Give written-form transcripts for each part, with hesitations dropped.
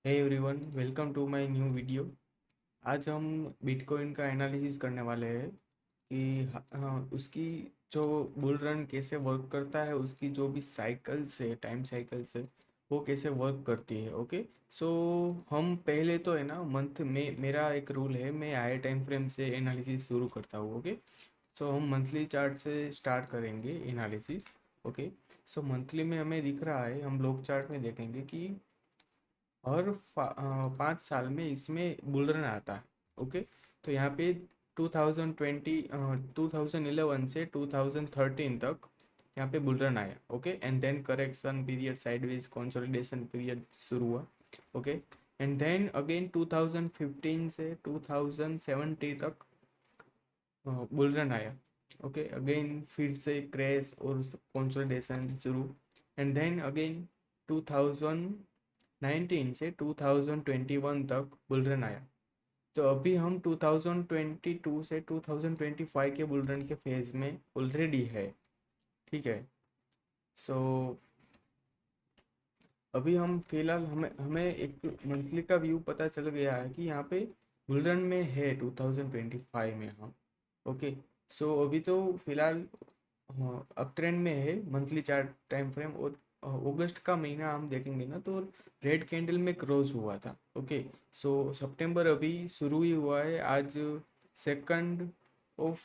Hey everyone, welcome to my new video. आज हम bitcoin का एनालिसिस करने वाले हैं कि उसकी जो बुल रन कैसे वर्क करता है, उसकी जो भी साइकिल्स है, टाइम साइकिल्स है, वो कैसे वर्क करती है। ओके, सो हम पहले तो है ना, मंथ में मेरा एक रूल है, मैं हायर टाइम फ्रेम से एनालिसिस शुरू करता हूँ। ओके, सो हम मंथली चार्ट से स्टार्ट करेंगे एनालिसिस। ओके, सो मंथली में हमें दिख रहा है, हम लोग चार्ट में देखेंगे कि हर 5 साल में इसमें बुल रन आता है। ओके, तो यहाँ पे 2020 2011 से 2013 तक यहाँ पे बुल रन आया। Okay, and then correction period, sideways consolidation period शुरू हुआ। ओके, एंड देन अगेन 2015 से 2070 तक बुल रन आया। ओके, अगेन फिर से क्रैश और कंसोलिडेशन शुरू, एंड देन अगेन 2019 से 2021 तक बुल रन आया। तो अभी हम 2022 से 2025 के बुल रन के फेज में ऑलरेडी है। ठीक है, सो अभी हम फिलहाल हमें हमें एक मंथली का व्यू पता चल गया है कि यहाँ पे बुल रन में है 2025 में हम। ओके, सो अभी तो फिलहाल अप ट्रेंड में है मंथली चार्ट टाइम फ्रेम। और अगस्त का महीना हम देखेंगे ना, तो रेड कैंडल में क्रॉस हुआ था। ओके, सो सितंबर अभी शुरू ही हुआ है। आज सेकंड ऑफ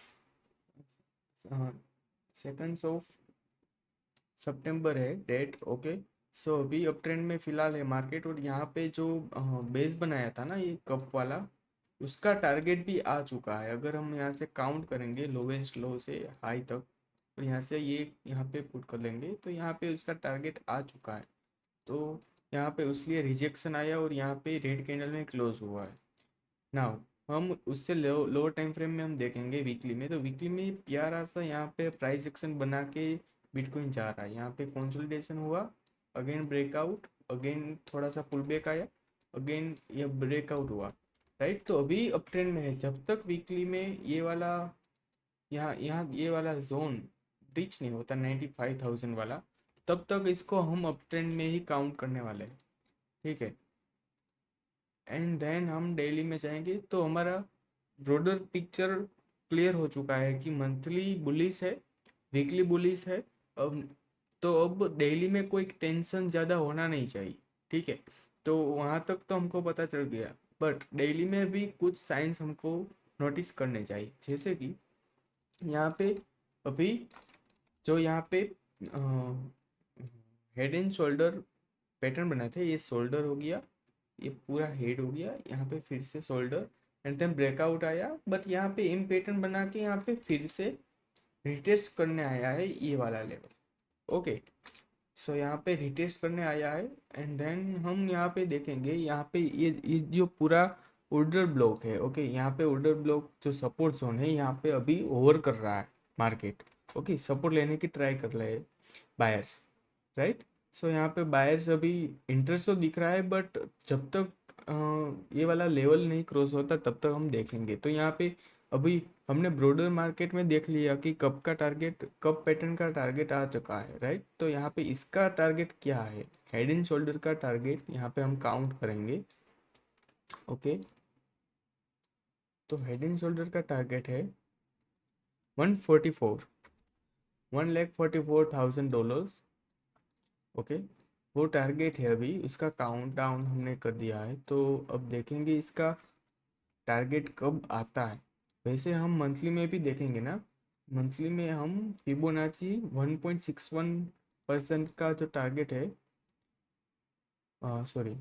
सेकंड ऑफ सितंबर है डेट। ओके, सो अभी अप ट्रेंड में फिलहाल है मार्केट। और यहाँ पे जो बेस बनाया था ना, ये कप वाला, उसका टारगेट भी आ चुका है। अगर हम यहाँ से काउंट करेंगे लोवेस्ट लो से हाई तक, और यहाँ से ये यहाँ पे पुट कर लेंगे, तो यहाँ पे उसका टारगेट आ चुका है। तो यहाँ पे उसलिए रिजेक्शन आया और यहाँ पे रेड कैंडल में क्लोज हुआ है। नाउ हम उससे लोअर टाइम फ्रेम में हम देखेंगे वीकली में, तो वीकली में प्यारा सा यहाँ पे प्राइस एक्शन बना के बिटकॉइन जा रहा है। यहाँ पे कंसोलिडेशन हुआ, अगेन ब्रेकआउट, अगेन थोड़ा सा पुल बैक आया, अगेन ये ब्रेकआउट हुआ। राइट, तो अभी अप ट्रेंड में है। जब तक वीकली में ये वाला, यहाँ यहाँ ये वाला जोन रीच नहीं होता 95,000 वाला, तब तक इसको हम अप ट्रेंड में ही काउंट करने वाले हैं। ठीक है, एंड देन हम डेली में जाएंगे तो हमारा ब्रॉडर पिक्चर क्लियर हो चुका है कि मंथली बुलिश है, वीकली बुलिश है। अब तो अब डेली में कोई टेंशन ज़्यादा होना नहीं चाहिए। ठीक है, तो वहाँ तक तो हमको पता चल गया, बट डेली में भी कुछ साइंस हमको नोटिस करने चाहिए। जैसे कि यहाँ पे अभी जो यहाँ पे हेड एंड शोल्डर पैटर्न बनाए थे, ये शोल्डर हो गया, ये पूरा हेड हो गया, यहाँ पे फिर से शोल्डर, एंड देन ब्रेकआउट आया। बट यहाँ पे एम पैटर्न बना के यहाँ पे फिर से रिटेस्ट करने आया है ये वाला लेवल। ओके, सो यहाँ पे रिटेस्ट करने आया है, एंड देन हम यहाँ पे देखेंगे, यहाँ पे ये जो पूरा ऑर्डर ब्लॉक है। ओके, यहाँ पे ऑर्डर ब्लॉक जो सपोर्ट जोन है, यहाँ पे अभी ओवर कर रहा है मार्केट। ओके, सपोर्ट लेने की ट्राई कर रहे हैं बायर्स। राइट, सो यहाँ पे बायर्स अभी इंटरेस्ट तो दिख रहा है, बट जब तक ये वाला लेवल नहीं क्रॉस होता तब तक हम देखेंगे। तो यहाँ पे अभी हमने ब्रॉडर मार्केट में देख लिया कि कब का टारगेट, कब पैटर्न का टारगेट आ चुका है। राइट, तो यहाँ पे इसका टारगेट क्या है, हेड एंड शोल्डर का टारगेट यहाँ पे हम काउंट करेंगे। ओके, तो हेड एंड शोल्डर का टारगेट है 144, $1,44,000। ओके, वो टारगेट है। अभी उसका काउंट डाउन हमने कर दिया है, तो अब देखेंगे इसका टारगेट कब आता है। वैसे हम मंथली में भी देखेंगे ना, मंथली में हम फिबोनाची 1.61% का जो टारगेट है, सॉरी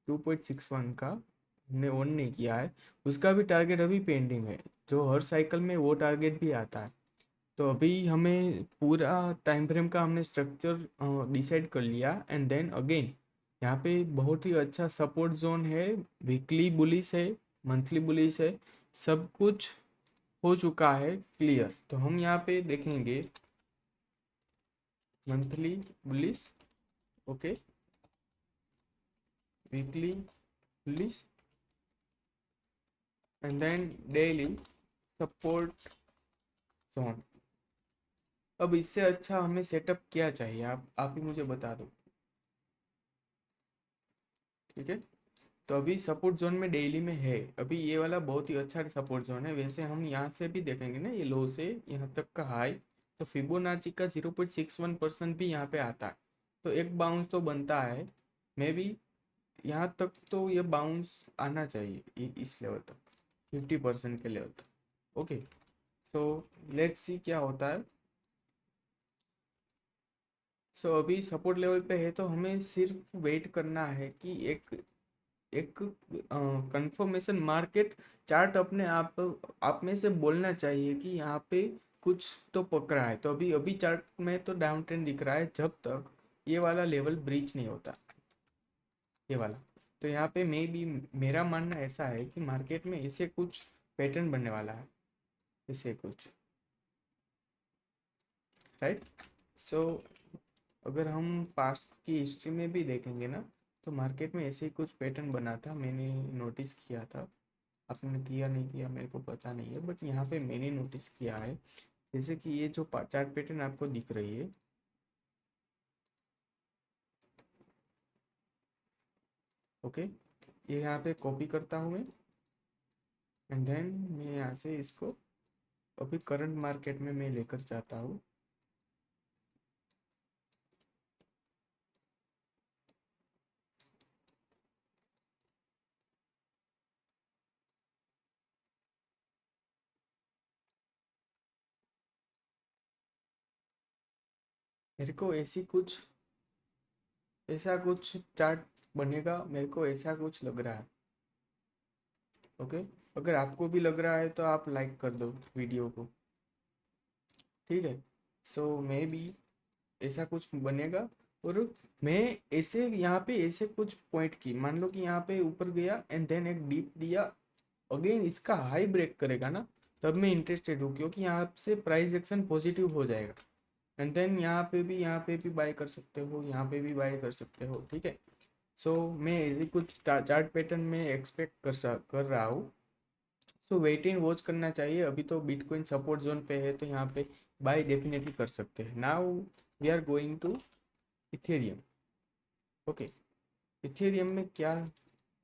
2.61 का हमने ऑन नहीं किया है, उसका भी टारगेट अभी पेंडिंग है। जो हर साइकिल में वो टारगेट भी आता है। तो अभी हमें पूरा टाइम फ्रेम का हमने स्ट्रक्चर डिसाइड कर लिया, एंड देन अगेन यहाँ पे बहुत ही अच्छा सपोर्ट जोन है, वीकली बुलिश है, मंथली बुलिश है, सब कुछ हो चुका है क्लियर। तो हम यहाँ पे देखेंगे monthly bullish, okay, weekly bullish, and then daily support zone. अब इससे अच्छा हमें सेटअप क्या चाहिए, आप ही मुझे बता दो। ठीक है, तो अभी सपोर्ट जोन में डेली में है, अभी ये वाला बहुत ही अच्छा सपोर्ट जोन है। वैसे हम यहाँ से भी देखेंगे ना, ये लो से यहाँ तक का हाई, तो फिबोनाची का 0.61% भी यहाँ पे आता है, तो एक बाउंस तो बनता है। मे बी यहाँ तक तो ये बाउंस आना चाहिए, इस लेवल तक, 50% के लेवल तक। ओके, सो लेट्स सी क्या होता है। सो अभी सपोर्ट लेवल पे है, तो हमें सिर्फ वेट करना है कि एक एक कंफर्मेशन, मार्केट चार्ट अपने आप में से बोलना चाहिए कि यहाँ पे कुछ तो पकड़ा है। तो अभी अभी चार्ट में तो डाउन ट्रेंड दिख रहा है, जब तक ये वाला लेवल ब्रीच नहीं होता, ये वाला। तो यहाँ पे मे भी, मेरा मानना ऐसा है कि मार्केट में ऐसे कुछ पैटर्न बनने वाला है, ऐसे कुछ, राइट। सो अगर हम पास्ट की हिस्ट्री में भी देखेंगे ना, तो मार्केट में ऐसे ही कुछ पैटर्न बना था, मैंने नोटिस किया था। आपने किया नहीं किया मेरे को पता नहीं है, बट यहाँ पे मैंने नोटिस किया है। जैसे कि ये जो चार्ट पैटर्न आपको दिख रही है, ओके, ये यहाँ पे कॉपी करता हूँ मैं, एंड देन मैं यहाँ से इसको अभी करंट मार्केट में मैं लेकर जाता हूँ। मेरे को ऐसा कुछ चार्ट बनेगा, मेरे को ऐसा कुछ लग रहा है। ओके, अगर आपको भी लग रहा है तो आप लाइक कर दो वीडियो को, ठीक है। सो मे बी ऐसा कुछ बनेगा। और मैं ऐसे यहाँ पे ऐसे कुछ पॉइंट की, मान लो कि यहाँ पे ऊपर गया एंड देन एक डीप दिया, अगेन इसका हाई ब्रेक करेगा ना, तब मैं इंटरेस्टेड हूँ, क्योंकि यहाँ से प्राइस एक्शन पॉजिटिव हो जाएगा। एंड देन यहाँ पे भी बाय कर सकते हो, यहाँ पे भी बाय कर सकते हो, ठीक है। सो मैं ऐसे कुछ चार्ट पैटर्न में एक्सपेक्ट कर रहा हूँ। सो वेट एंड वॉच करना चाहिए। अभी तो बिटकॉइन सपोर्ट जोन पे है, तो यहाँ पे बाय डेफिनेटली कर सकते हैं। Now we are going to Ethereum. Okay, Ethereum में क्या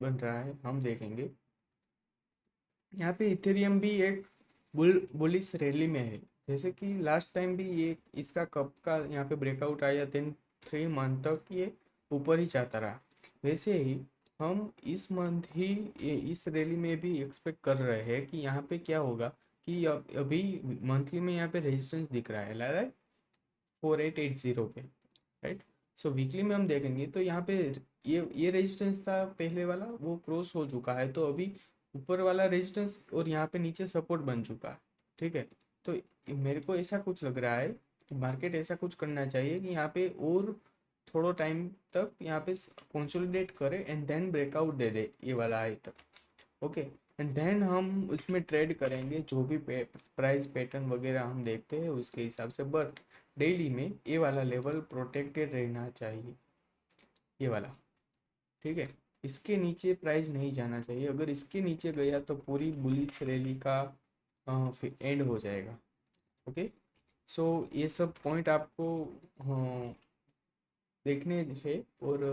बन रहा है हम देखेंगे। यहाँ पे इथेरियम भी एक बुलिश रैली में है। जैसे कि लास्ट टाइम भी ये इसका कब का यहाँ पे ब्रेकआउट आया, देन 3 मंथ तक ये ऊपर ही जाता रहा। वैसे ही हम इस मंथ ही इस रैली में भी एक्सपेक्ट कर रहे हैं कि यहाँ पे क्या होगा, कि अभी मंथली में यहाँ पे रेजिस्टेंस दिख रहा है, राइट, 4880 पे, राइट। सो वीकली में हम देखेंगे तो यहाँ पे ये रेजिस्टेंस था पहले वाला, वो क्रॉस हो चुका है, तो अभी ऊपर वाला रेजिस्टेंस और यहाँ पे नीचे सपोर्ट बन चुका है, ठीक है। तो मेरे को ऐसा कुछ लग रहा है कि मार्केट ऐसा कुछ करना चाहिए कि यहाँ पे और थोड़ा टाइम तक यहाँ पे कंसोलिडेट करे एंड देन ब्रेकआउट दे दे ये वाला हाई तक। ओके, एंड देन हम उसमें ट्रेड करेंगे, जो भी प्राइस पैटर्न वगैरह हम देखते हैं उसके हिसाब से। बट डेली में ये वाला लेवल प्रोटेक्टेड रहना चाहिए, ये वाला, ठीक है। इसके नीचे प्राइस नहीं जाना चाहिए, अगर इसके नीचे गया तो पूरी बुलिश रैली का एंड हो जाएगा। ओके, सो ये सब पॉइंट आपको देखने हैं। और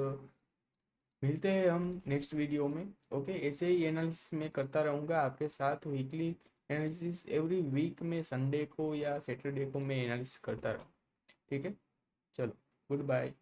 मिलते हैं हम नेक्स्ट वीडियो में। ओके, ऐसे ही एनालिसिस मैं करता रहूँगा आपके साथ, वीकली एनालिसिस एवरी वीक में संडे को या सैटरडे को मैं एनालिसिस करता रहूँ, ठीक है। चलो, गुड बाय।